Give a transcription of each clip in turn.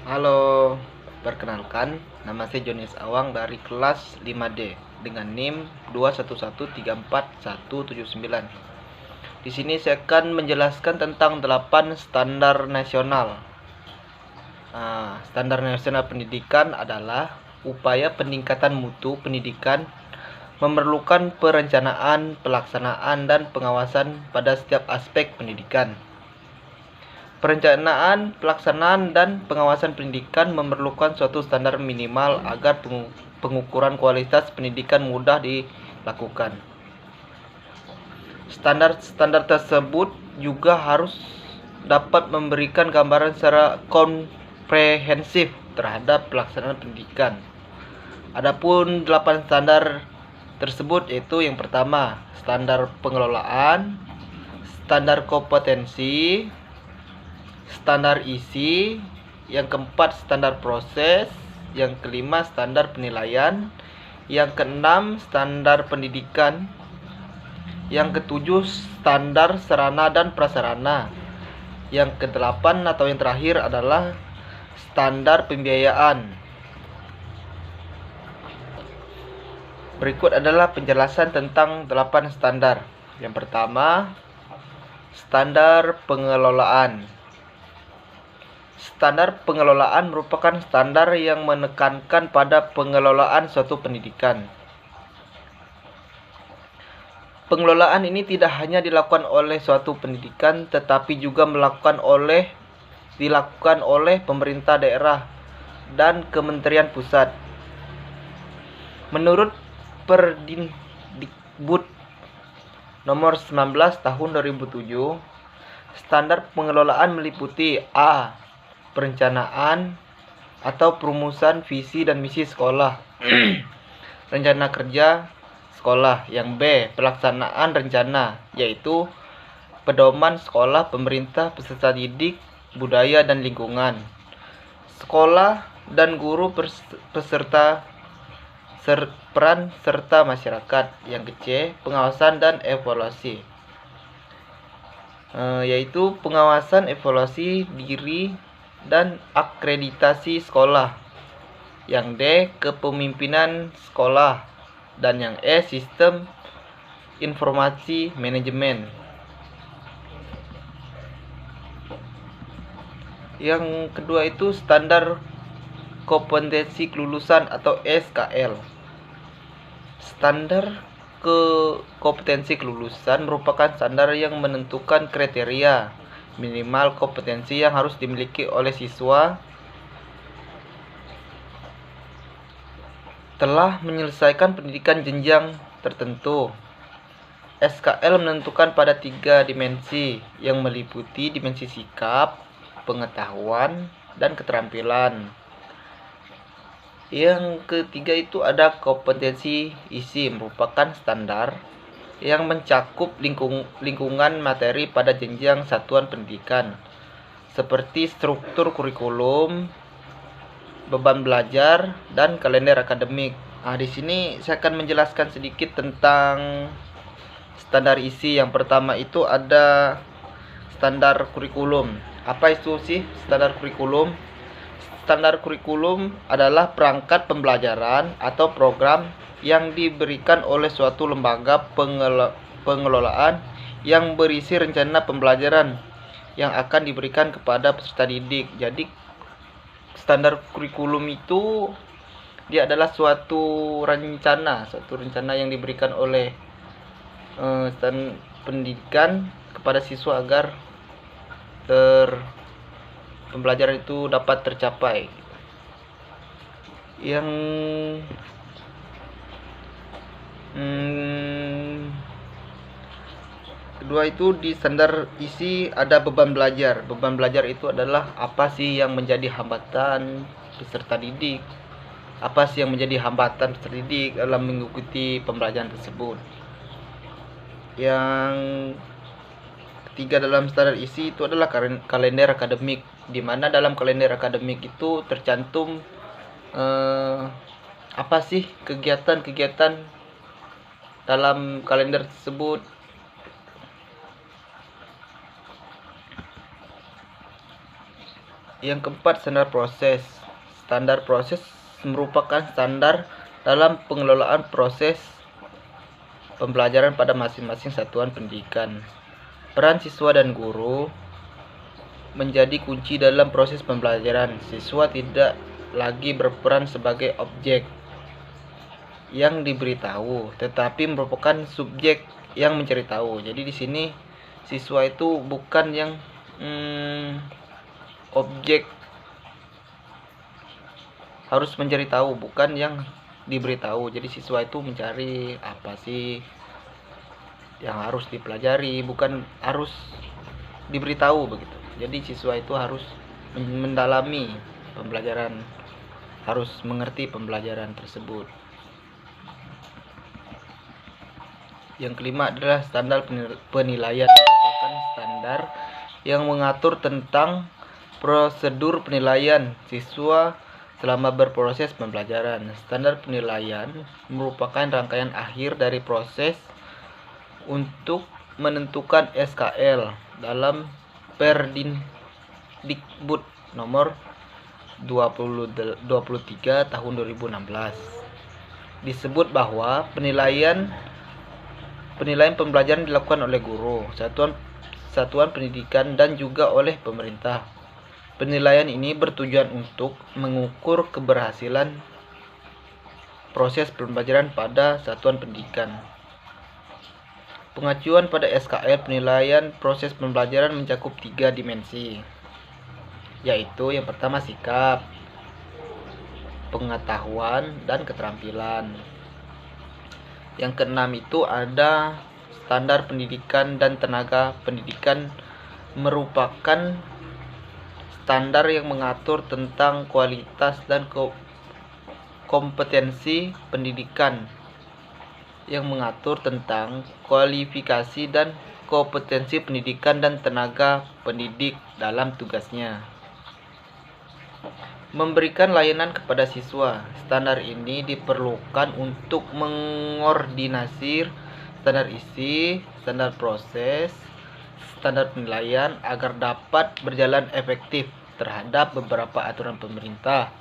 Halo, perkenalkan, nama saya Jonis Awang dari kelas 5D dengan NIM 21134179. Di sini saya akan menjelaskan tentang 8 standar nasional. Standar nasional pendidikan adalah upaya peningkatan mutu pendidikan memerlukan perencanaan, pelaksanaan, dan pengawasan pada setiap aspek pendidikan. Perencanaan, pelaksanaan, dan pengawasan pendidikan memerlukan suatu standar minimal agar pengukuran kualitas pendidikan mudah dilakukan. Standar-standar tersebut juga harus dapat memberikan gambaran secara komprehensif terhadap pelaksanaan pendidikan. Adapun 8 standar tersebut yaitu yang pertama, standar pengelolaan, standar kompetensi, standar isi, yang keempat standar proses, yang kelima standar penilaian, yang keenam standar pendidikan, yang ketujuh standar sarana dan prasarana, yang kedelapan atau yang terakhir adalah standar pembiayaan. Berikut adalah penjelasan tentang 8 standar. Yang pertama, standar pengelolaan. Standar pengelolaan merupakan standar yang menekankan pada pengelolaan suatu pendidikan. Pengelolaan ini tidak hanya dilakukan oleh suatu pendidikan, tetapi juga dilakukan oleh pemerintah daerah dan Kementerian Pusat. Menurut Perdikbud nomor 19 tahun 2007, standar pengelolaan meliputi A. Perencanaan atau perumusan visi dan misi sekolah, rencana kerja sekolah. Yang B. Pelaksanaan rencana, yaitu pedoman sekolah, pemerintah, peserta didik, budaya dan lingkungan, sekolah dan guru, peserta peran serta masyarakat. Yang C. Pengawasan dan evaluasi, yaitu pengawasan, evaluasi diri dan akreditasi sekolah. Yang D. Kepemimpinan sekolah. Dan yang E. Sistem informasi manajemen. Yang kedua itu standar kompetensi kelulusan atau SKL. Standar kompetensi kelulusan merupakan standar yang menentukan kriteria minimal kompetensi yang harus dimiliki oleh siswa telah menyelesaikan pendidikan jenjang tertentu. SKL menentukan pada 3 dimensi yang meliputi dimensi sikap, pengetahuan, dan keterampilan. Yang ketiga itu ada kompetensi isi, merupakan standar yang mencakup lingkungan materi pada jenjang satuan pendidikan, seperti struktur kurikulum, beban belajar, dan kalender akademik. Di sini saya akan menjelaskan sedikit tentang standar isi. Yang pertama itu ada standar kurikulum. Apa itu sih standar kurikulum? Standar kurikulum adalah perangkat pembelajaran atau program yang diberikan oleh suatu lembaga pengelolaan yang berisi rencana pembelajaran yang akan diberikan kepada peserta didik. Jadi standar kurikulum itu dia adalah suatu rencana yang diberikan oleh pendidikan kepada siswa agar pembelajaran itu dapat tercapai. Yang kedua itu di standar isi ada beban belajar. Beban belajar itu adalah apa sih yang menjadi hambatan peserta didik, apa sih yang menjadi hambatan peserta didik dalam mengikuti pembelajaran tersebut. Yang ketiga dalam standar isi itu adalah kalender akademik, di mana dalam kalender akademik itu tercantum apa sih kegiatan-kegiatan dalam kalender tersebut. Yang keempat, standar proses. Standar proses merupakan standar dalam pengelolaan proses pembelajaran pada masing-masing satuan pendidikan. Peran siswa dan guru menjadi kunci dalam proses pembelajaran. Siswa tidak lagi berperan sebagai objek yang diberitahu, tetapi merupakan subjek yang mencari tahu. Jadi di sini siswa itu bukan yang objek harus mencari tahu, bukan yang diberitahu. Jadi siswa itu mencari apa sih yang harus dipelajari, bukan harus diberitahu begitu. Jadi siswa itu harus mendalami pembelajaran, harus mengerti pembelajaran tersebut. Yang kelima adalah standar penilaian, merupakan standar yang mengatur tentang prosedur penilaian siswa selama berproses pembelajaran. Standar penilaian merupakan rangkaian akhir dari proses untuk menentukan SKL dalam Perdikbud nomor 23 tahun 2016. Disebut bahwa penilaian pembelajaran dilakukan oleh guru, satuan pendidikan, dan juga oleh pemerintah. Penilaian ini bertujuan untuk mengukur keberhasilan proses pembelajaran pada satuan pendidikan. Pengajuan pada SKL penilaian proses pembelajaran mencakup 3 dimensi, yaitu yang pertama sikap, pengetahuan, dan keterampilan. Yang keenam itu ada standar pendidikan dan tenaga pendidikan, merupakan standar yang mengatur tentang kualitas dan kompetensi pendidikan, yang mengatur tentang kualifikasi dan kompetensi pendidikan dan tenaga pendidik dalam tugasnya. Memberikan layanan kepada siswa. Standar ini diperlukan untuk mengordinasi standar isi, standar proses, standar penilaian agar dapat berjalan efektif terhadap beberapa aturan pemerintah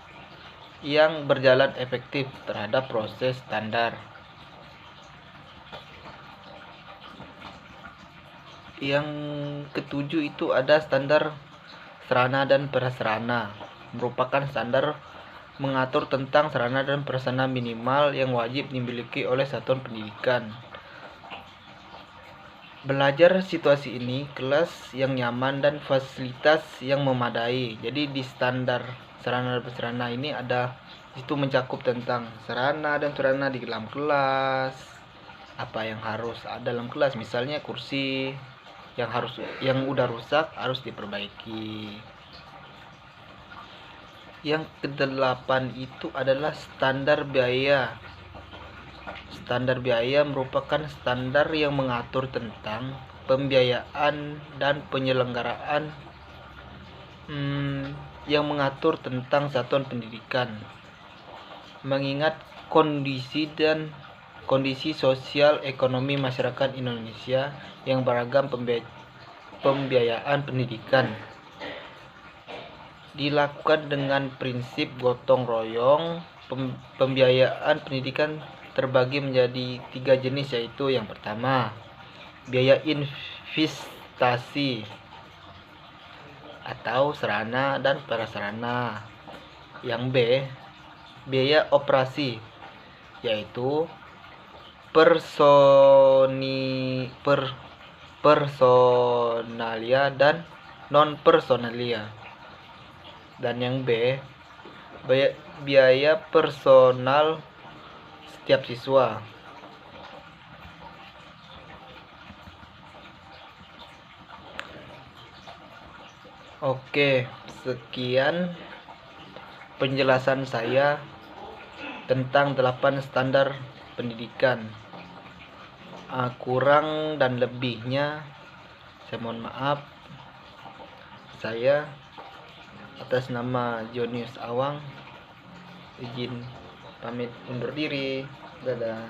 yang berjalan efektif terhadap proses standar. Yang ketujuh itu ada standar sarana dan prasarana, merupakan standar mengatur tentang sarana dan prasarana minimal yang wajib dimiliki oleh satuan pendidikan. Belajar situasi ini, kelas yang nyaman dan fasilitas yang memadai. Jadi di standar sarana dan prasarana ini ada, itu mencakup tentang sarana dan prasarana di dalam kelas, apa yang harus ada dalam kelas, misalnya kursi yang udah rusak harus diperbaiki. Yang kedelapan itu adalah standar biaya. Standar biaya merupakan standar yang mengatur tentang pembiayaan dan penyelenggaraan yang mengatur tentang satuan pendidikan, mengingat kondisi sosial ekonomi masyarakat Indonesia yang beragam. Pembiayaan pendidikan dilakukan dengan prinsip gotong royong. Pembiayaan pendidikan terbagi menjadi 3 jenis, yaitu yang pertama biaya investasi atau sarana dan prasarana. Yang B, biaya operasi, yaitu personalia dan non personalia. Dan yang B, biaya personal setiap siswa. Oke, sekian penjelasan saya tentang 8 standar pendidikan. Kurang dan lebihnya saya mohon maaf. Saya atas nama Jonius Awang izin pamit undur diri. Dadah.